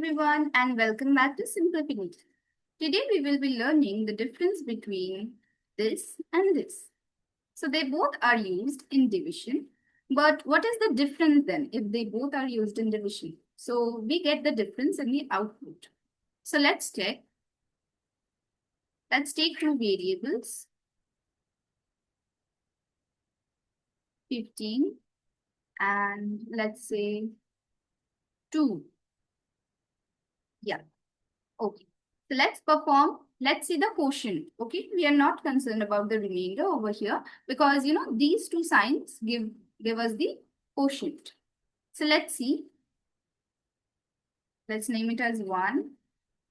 everyone and welcome back to Simple Picnic. Today we will be learning the difference between this and this. So they both are used in division, but what is the difference then if they both are used in division? So we get the difference in the output. So let's check. Let's take two variables, 15 and let's say 2. Yeah. Okay. So let's see the quotient. Okay. We are not concerned about the remainder over here because, these two signs give us the quotient. So let's see. Let's name it as 1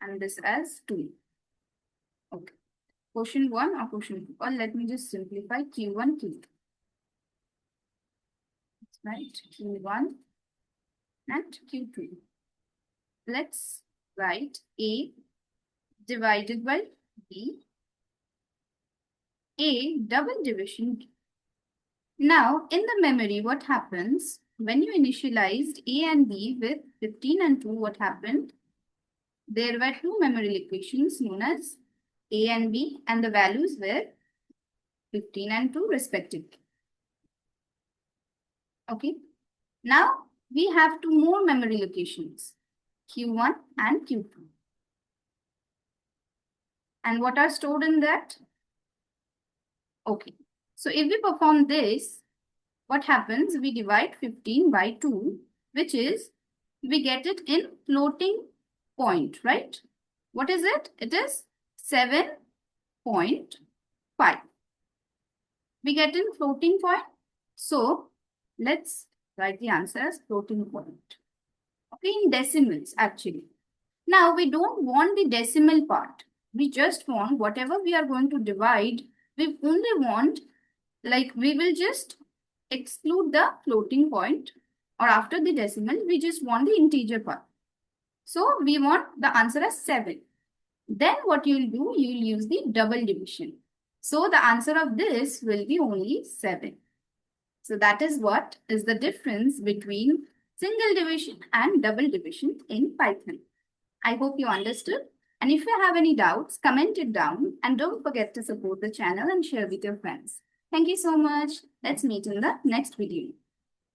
and this as 2. Okay. Quotient 1 or quotient 2. Or let me just simplify Q1, Q2. That's right. Q1 and Q2. Let's write A divided by B, A double division B. Now, in the memory, what happens when you initialized A and B with 15 and 2, what happened? There were two memory locations known as A and B, and the values were 15 and 2 respectively. Okay. Now, we have two more memory locations, Q1 and Q2. And what are stored in that? Okay. So if we perform this, what happens? We divide 15 by 2, which is, we get it in floating point, right? What is it? It is 7.5. We get in floating point. So let's write the answer as floating point. Okay, in decimals actually. Now we don't want the decimal part. We just want whatever we are going to divide. We only want, we will just exclude the floating point, or after the decimal, we just want the integer part. So we want the answer as 7. Then what you'll do, you'll use the double division. So the answer of this will be only 7. So that is what is the difference between single division and double division in Python. I hope you understood. And if you have any doubts, comment it down and don't forget to support the channel and share with your friends. Thank you so much. Let's meet in the next video.